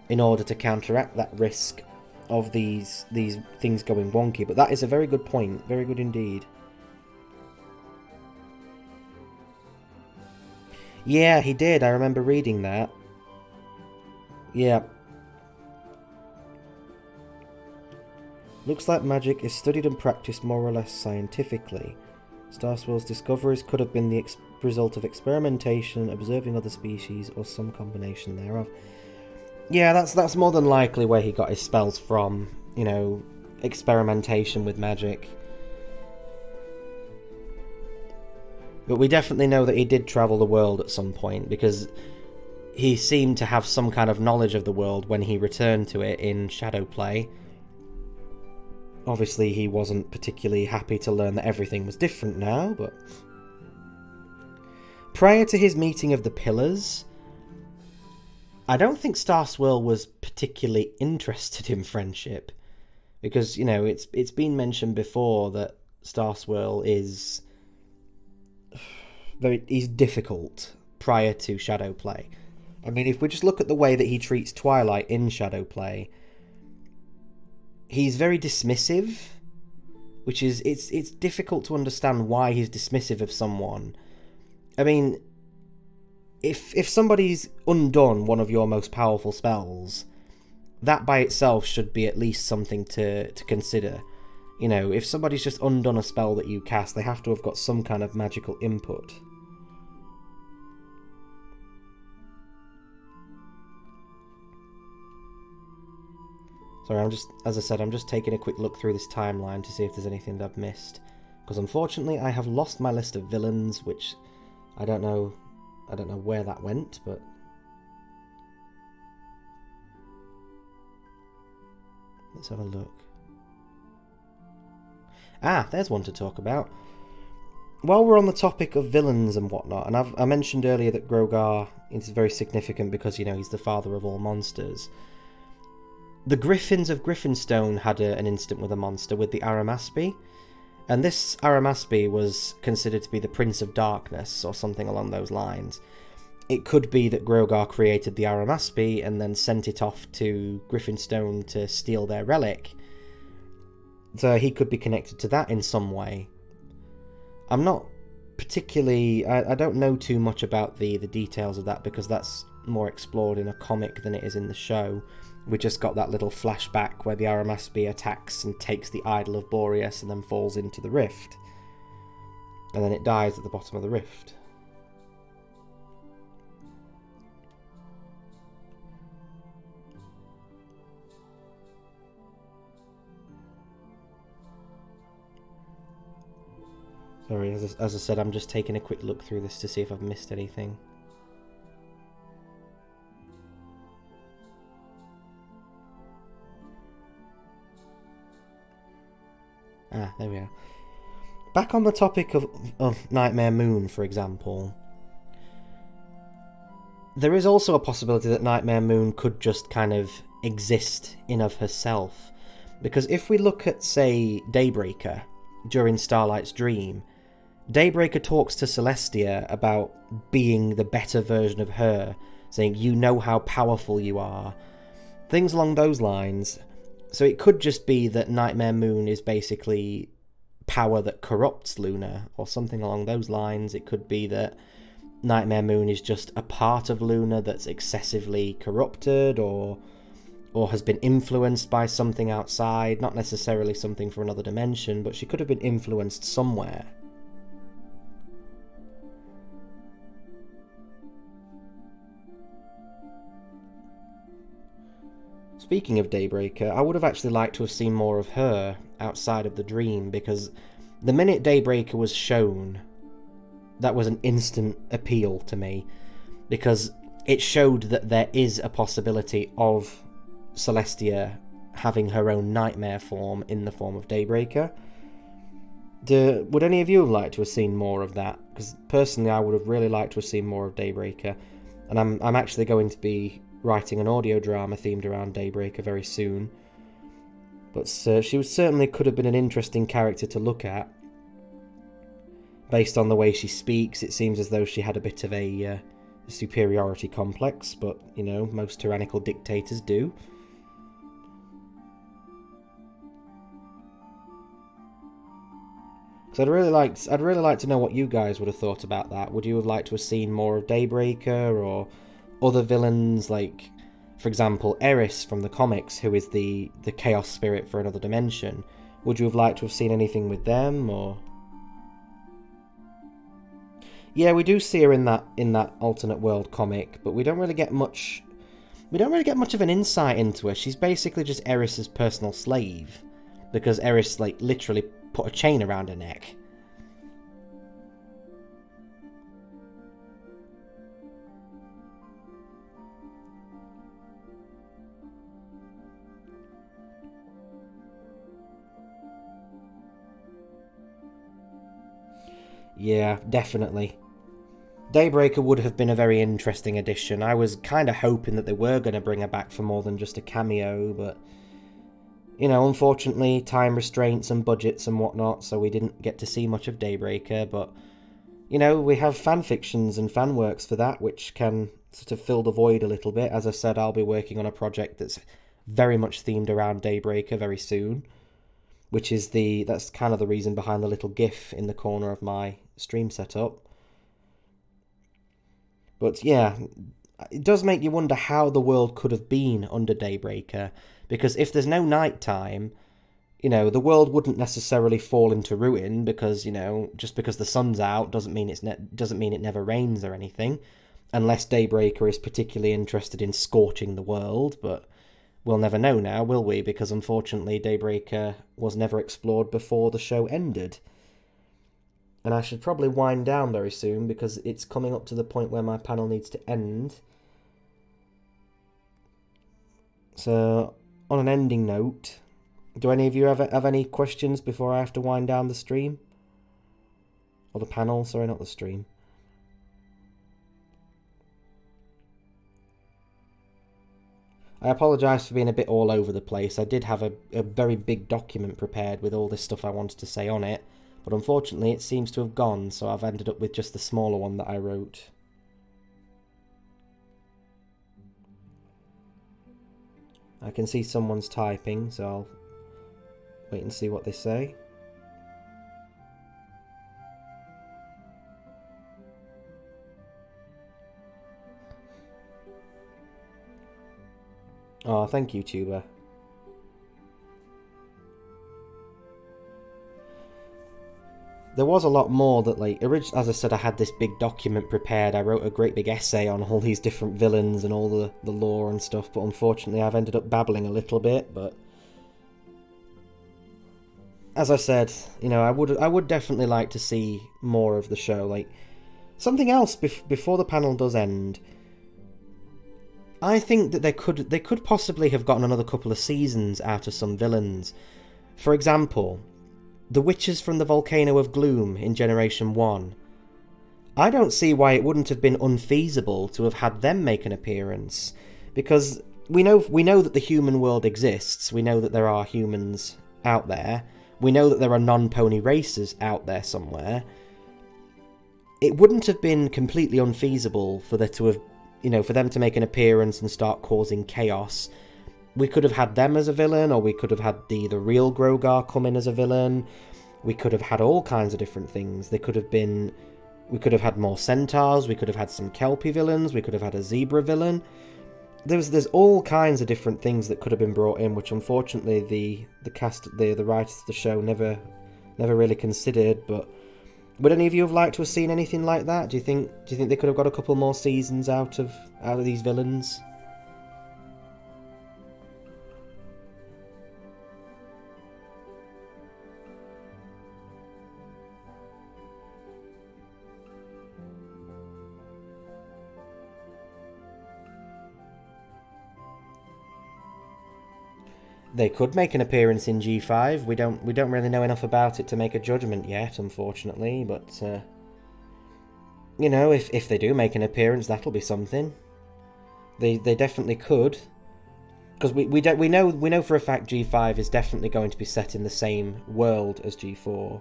in order to counteract that risk of these things going wonky. But that is a very good point. Very good indeed. Yeah, he did. I remember reading that. Yeah. Looks like magic is studied and practiced more or less scientifically. Starswill's discoveries could have been the result of experimentation, observing other species, or some combination thereof. Yeah, that's more than likely where he got his spells from, you know, experimentation with magic. But we definitely know that he did travel the world at some point, because he seemed to have some kind of knowledge of the world when he returned to it in Shadowplay. Obviously, he wasn't particularly happy to learn that everything was different now, but... Prior to his meeting of the Pillars, I don't think Starswill was particularly interested in friendship. Because, you know, it's been mentioned before that Starswill is... he's difficult prior to Shadowplay. I mean, if we just look at the way that he treats Twilight in Shadowplay, he's very dismissive, which is, it's difficult to understand why he's dismissive of someone. I mean, if somebody's undone one of your most powerful spells, that by itself should be at least something to consider. You know, if somebody's just undone a spell that you cast, they have to have got some kind of magical input. Sorry, as I said, I'm just taking a quick look through this timeline to see if there's anything that I've missed. Because unfortunately, I have lost my list of villains, which I don't know where that went, but... Let's have a look. Ah, there's one to talk about. While we're on the topic of villains and whatnot, and I mentioned earlier that Grogar is very significant because, you know, he's the father of all monsters. The Griffins of Griffinstone had an incident with a monster, with the Aramaspi, and this Aramaspi was considered to be the Prince of Darkness, or something along those lines. It could be that Grogar created the Aramaspi and then sent it off to Griffinstone to steal their relic. So he could be connected to that in some way. I'm not particularly... I don't know too much about the details of that, because that's more explored in a comic than it is in the show. We just got that little flashback where the Aramaspi attacks and takes the idol of Boreas and then falls into the rift. And then it dies at the bottom of the rift. Sorry, as I said, I'm just taking a quick look through this to see if I've missed anything. Ah, there we are. Back on the topic of Nightmare Moon, for example, there is also a possibility that Nightmare Moon could just kind of exist in of herself. Because if we look at, say, Daybreaker during Starlight's dream, Daybreaker talks to Celestia about being the better version of her, saying, you know how powerful you are. Things along those lines. So it could just be that Nightmare Moon is basically power that corrupts Luna, or something along those lines. It could be that Nightmare Moon is just a part of Luna that's excessively corrupted, or has been influenced by something outside, not necessarily something from another dimension, but she could have been influenced somewhere. Speaking of Daybreaker, I would have actually liked to have seen more of her outside of the dream, because the minute Daybreaker was shown, that was an instant appeal to me, because it showed that there is a possibility of Celestia having her own nightmare form in the form of Daybreaker. Would any of you have liked to have seen more of that? Because personally, I would have really liked to have seen more of Daybreaker, and I'm actually going to be writing an audio drama themed around Daybreaker very soon. But she certainly could have been an interesting character to look at. Based on the way she speaks, it seems as though she had a bit of a superiority complex, but, you know, most tyrannical dictators do. So I'd really like to know what you guys would have thought about that. Would you have liked to have seen more of Daybreaker, or other villains, like, for example, Eris from the comics, who is the chaos spirit for another dimension? Would you have liked to have seen anything with them, or... Yeah, we do see her in that alternate world comic, but we don't really get much. We don't really get much of an insight into her. She's basically just Eris's personal slave, because Eris like literally put a chain around her neck. Yeah, definitely. Daybreaker would have been a very interesting addition. I was kind of hoping that they were going to bring her back for more than just a cameo, but, you know, unfortunately, time restraints and budgets and whatnot, so we didn't get to see much of Daybreaker, but, you know, we have fan fictions and fan works for that, which can sort of fill the void a little bit. As I said, I'll be working on a project that's very much themed around Daybreaker very soon, which is that's kind of the reason behind the little GIF in the corner of my stream setup. But yeah, it does make you wonder how the world could have been under Daybreaker, because if there's no night time, you know, the world wouldn't necessarily fall into ruin, because, you know, just because the sun's out doesn't mean it never rains or anything, unless Daybreaker is particularly interested in scorching the world. But we'll never know now, will we? Because unfortunately Daybreaker was never explored before the show ended. And I should probably wind down very soon, because it's coming up to the point where my panel needs to end. So, on an ending note, do any of you have any questions before I have to wind down the stream? Or the panel, sorry, not the stream. I apologise for being a bit all over the place. I did have a very big document prepared with all this stuff I wanted to say on it, but unfortunately it seems to have gone, so I've ended up with just the smaller one that I wrote. I can see someone's typing, so I'll wait and see what they say. Oh, thank you, Tuber. There was a lot more that, like, as I said, I had this big document prepared. I wrote a great big essay on all these different villains and all the lore and stuff, but unfortunately I've ended up babbling a little bit. But as I said, you know, I would definitely like to see more of the show. Like, something else before the panel does end, I think that they could possibly have gotten another couple of seasons out of some villains. For example, the witches from the Volcano of Gloom in Generation 1. I don't see why it wouldn't have been unfeasible to have had them make an appearance, because we know that the human world exists, we know that there are humans out there, we know that there are non-pony races out there somewhere. It wouldn't have been completely unfeasible for there to have, you know, for them to make an appearance and start causing chaos. We could have had them as a villain, or we could have had the real Grogar come in as a villain. We could have had all kinds of different things. We could have had more centaurs, we could have had some Kelpie villains, we could have had a zebra villain. There's all kinds of different things that could have been brought in, which unfortunately the writers of the show never really considered. But would any of you have liked to have seen anything like that? Do you think they could have got a couple more seasons out of these villains? They could make an appearance in G5. We don't really know enough about it to make a judgment yet, unfortunately. But you know, if they do make an appearance, that'll be something. They definitely could, because we know for a fact G5 is definitely going to be set in the same world as G4.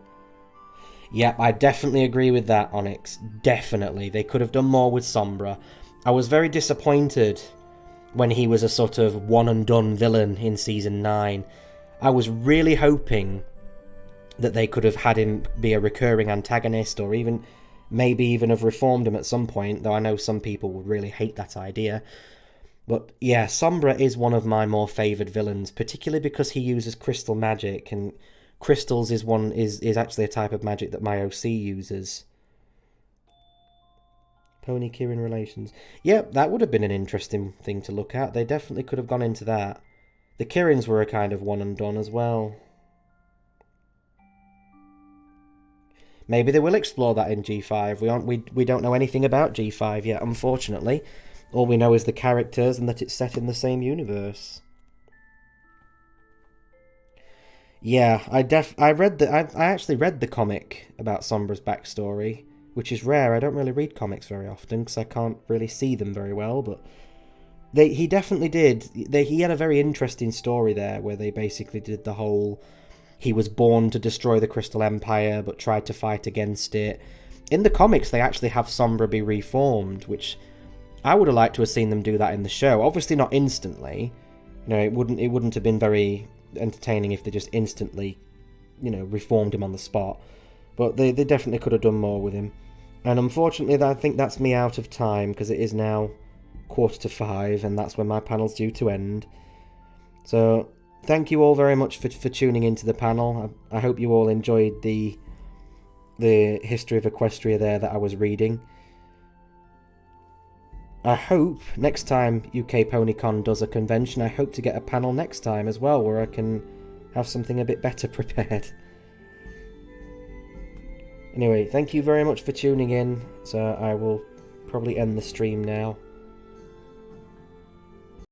Yep, I definitely agree with that, Onyx. Definitely, they could have done more with Sombra. I was very disappointed when he was a sort of one-and-done villain in Season 9. I was really hoping that they could have had him be a recurring antagonist, or maybe even have reformed him at some point, though I know some people would really hate that idea. But yeah, Sombra is one of my more favoured villains, particularly because he uses crystal magic, and crystals is actually a type of magic that my OC uses. Pony-Kirin relations. Yep, that would have been an interesting thing to look at. They definitely could have gone into that. The Kirins were a kind of one and done as well. Maybe they will explore that in G5. We don't know anything about G5 yet, unfortunately. All we know is the characters and that it's set in the same universe. Yeah, I actually read the comic about Sombra's backstory, which is rare. I don't really read comics very often because I can't really see them very well, but he definitely did. He had a very interesting story there where they basically did the whole he was born to destroy the Crystal Empire but tried to fight against it. In the comics, they actually have Sombra be reformed, which I would have liked to have seen them do that in the show. Obviously not instantly. You know, it wouldn't have been very entertaining if they just instantly, you know, reformed him on the spot. But they definitely could have done more with him. And unfortunately, I think that's me out of time, because it is now 4:45, and that's when my panel's due to end. So, thank you all very much for tuning into the panel. I hope you all enjoyed the history of Equestria there that I was reading. I hope next time UK PonyCon does a convention, I hope to get a panel next time as well, where I can have something a bit better prepared. Anyway, thank you very much for tuning in, so I will probably end the stream now.